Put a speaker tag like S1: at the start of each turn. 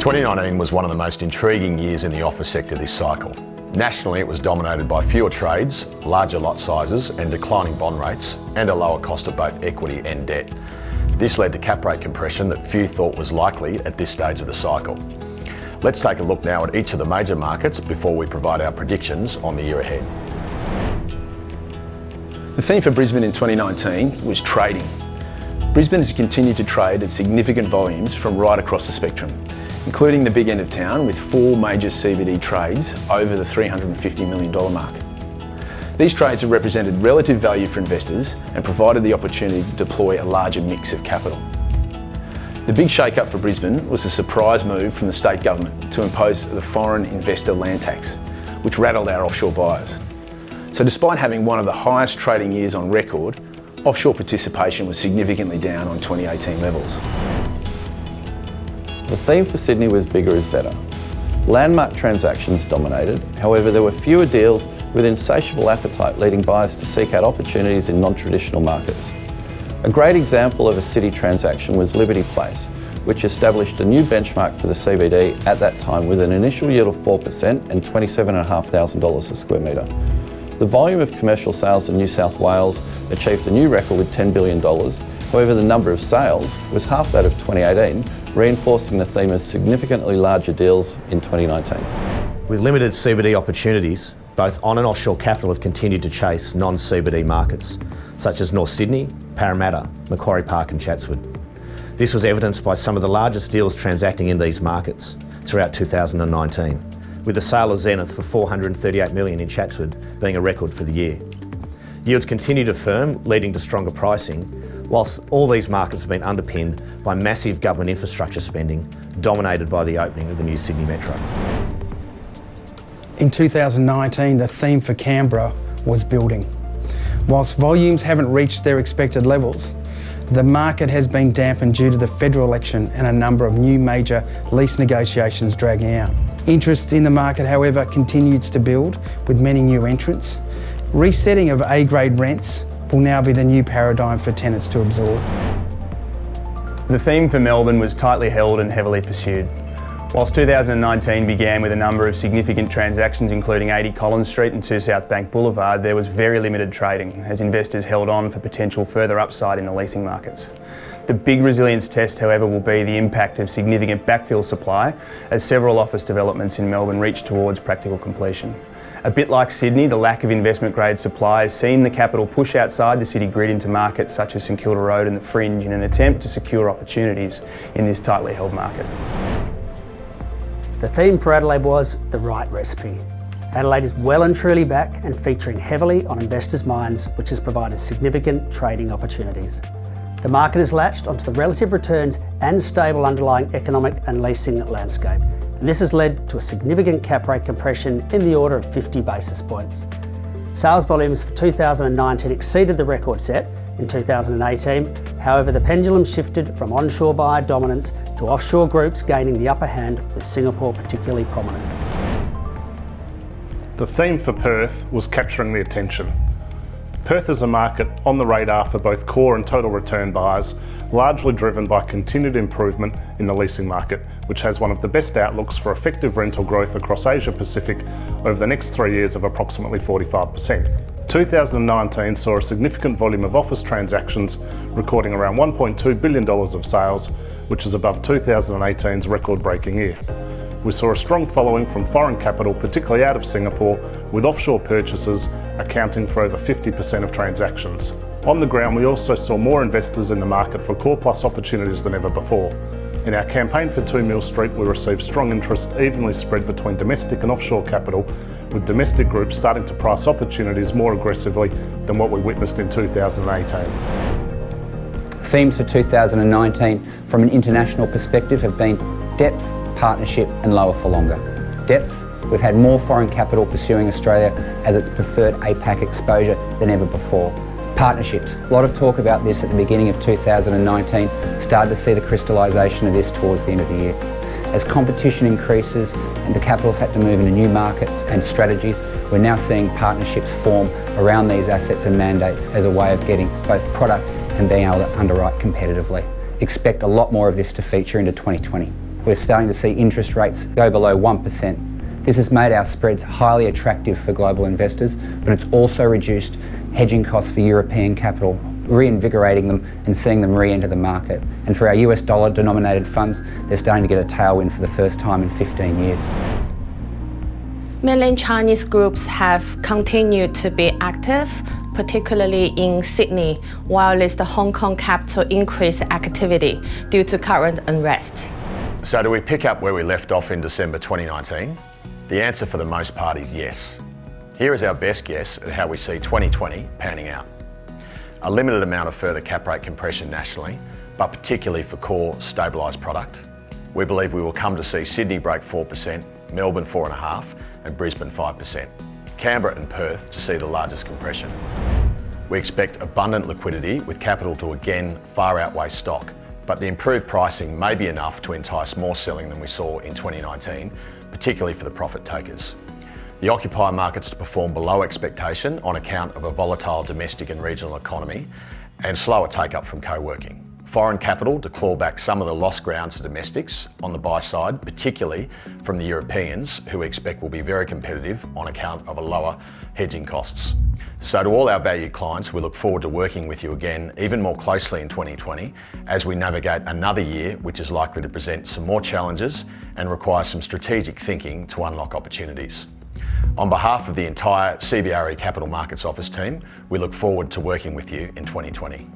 S1: 2019 was one of the most intriguing years in the office sector this cycle. Nationally, it was dominated by fewer trades, larger lot sizes and declining bond rates, and a lower cost of both equity and debt. This led to cap rate compression that few thought was likely at this stage of the cycle. Let's take a look now at each of the major markets before we provide our predictions on the year ahead.
S2: The theme for Brisbane in 2019 was trading. Brisbane has continued to trade at significant volumes from right across the spectrum, including the big end of town with 4 major CBD trades over the $350 million mark. These trades have represented relative value for investors and provided the opportunity to deploy a larger mix of capital. The big shake-up for Brisbane was the surprise move from the state government to impose the foreign investor land tax, which rattled our offshore buyers. So despite having one of the highest trading years on record, offshore participation was significantly down on 2018 levels.
S3: The theme for Sydney was bigger is better. Landmark transactions dominated, however there were fewer deals with insatiable appetite leading buyers to seek out opportunities in non-traditional markets. A great example of a city transaction was Liberty Place, which established a new benchmark for the CBD at that time with an initial yield of 4% and $27,500 a square metre. The volume of commercial sales in New South Wales achieved a new record with $10 billion, however the number of sales was half that of 2018, reinforcing the theme of significantly larger deals in 2019.
S4: With limited CBD opportunities, both on and offshore capital have continued to chase non-CBD markets, such as North Sydney, Parramatta, Macquarie Park and Chatswood. This was evidenced by some of the largest deals transacting in these markets throughout 2019, with the sale of Zenith for $438 million in Chatswood being a record for the year. Yields continue to firm, leading to stronger pricing, whilst all these markets have been underpinned by massive government infrastructure spending, dominated by the opening of the new Sydney Metro.
S5: In 2019, the theme for Canberra was building. Whilst volumes haven't reached their expected levels, the market has been dampened due to the federal election and a number of new major lease negotiations dragging out. Interest in the market, however, continues to build with many new entrants. Resetting of A-grade rents will now be the new paradigm for tenants to absorb.
S6: The theme for Melbourne was tightly held and heavily pursued. Whilst 2019 began with a number of significant transactions including 80 Collins Street and 2 South Bank Boulevard, there was very limited trading as investors held on for potential further upside in the leasing markets. The big resilience test, however, will be the impact of significant backfill supply as several office developments in Melbourne reach towards practical completion. A bit like Sydney, the lack of investment-grade supply has seen the capital push outside the city grid into markets such as St Kilda Road and the Fringe in an attempt to secure opportunities in this tightly held market.
S7: The theme for Adelaide was the right recipe. Adelaide is well and truly back and featuring heavily on investors' minds, which has provided significant trading opportunities. The market has latched onto the relative returns and stable underlying economic and leasing landscape, and this has led to a significant cap rate compression in the order of 50 basis points. Sales volumes for 2019 exceeded the record set in 2018, however the pendulum shifted from onshore buyer dominance to offshore groups gaining the upper hand, with Singapore particularly prominent.
S8: The theme for Perth was capturing the attention. Perth is a market on the radar for both core and total return buyers, largely driven by continued improvement in the leasing market, which has one of the best outlooks for effective rental growth across Asia Pacific over the next 3 years of approximately 45%. 2019 saw a significant volume of office transactions, recording around $1.2 billion of sales, which is above 2018's record-breaking year. We saw a strong following from foreign capital, particularly out of Singapore, with offshore purchases accounting for over 50% of transactions. On the ground, we also saw more investors in the market for core plus opportunities than ever before. In our campaign for 2 Mill Street, we received strong interest evenly spread between domestic and offshore capital, with domestic groups starting to price opportunities more aggressively than what we witnessed in 2018.
S9: Themes for 2019 from an international perspective have been depth, partnership and lower for longer. Depth, we've had more foreign capital pursuing Australia as its preferred APAC exposure than ever before. Partnerships, a lot of talk about this at the beginning of 2019, started to see the crystallisation of this towards the end of the year. As competition increases and the capital's had to move into new markets and strategies, we're now seeing partnerships form around these assets and mandates as a way of getting both product and being able to underwrite competitively. Expect a lot more of this to feature into 2020. we're starting to see interest rates go below 1%. This has made our spreads highly attractive for global investors, but it's also reduced hedging costs for European capital, reinvigorating them and seeing them re-enter the market. And for our US dollar denominated funds, they're starting to get a tailwind for the first time in 15 years.
S10: Mainland Chinese groups have continued to be active, particularly in Sydney, while the Hong Kong capital increased activity due to current unrest.
S1: So do we pick up where we left off in December 2019? The answer for the most part is yes. Here is our best guess at how we see 2020 panning out. A limited amount of further cap rate compression nationally, but particularly for core stabilised product. We believe we will come to see Sydney break 4%, Melbourne 4.5%, and Brisbane 5%. Canberra and Perth to see the largest compression. We expect abundant liquidity with capital to again far outweigh stock, but the improved pricing may be enough to entice more selling than we saw in 2019, particularly for the profit takers. The occupier markets to perform below expectation on account of a volatile domestic and regional economy and slower take-up from co-working. Foreign capital to claw back some of the lost ground to domestics on the buy side, particularly from the Europeans, who we expect will be very competitive on account of a lower hedging costs. So to all our valued clients, we look forward to working with you again even more closely in 2020 as we navigate another year which is likely to present some more challenges and require some strategic thinking to unlock opportunities. On behalf of the entire CBRE Capital Markets Office team, we look forward to working with you in 2020.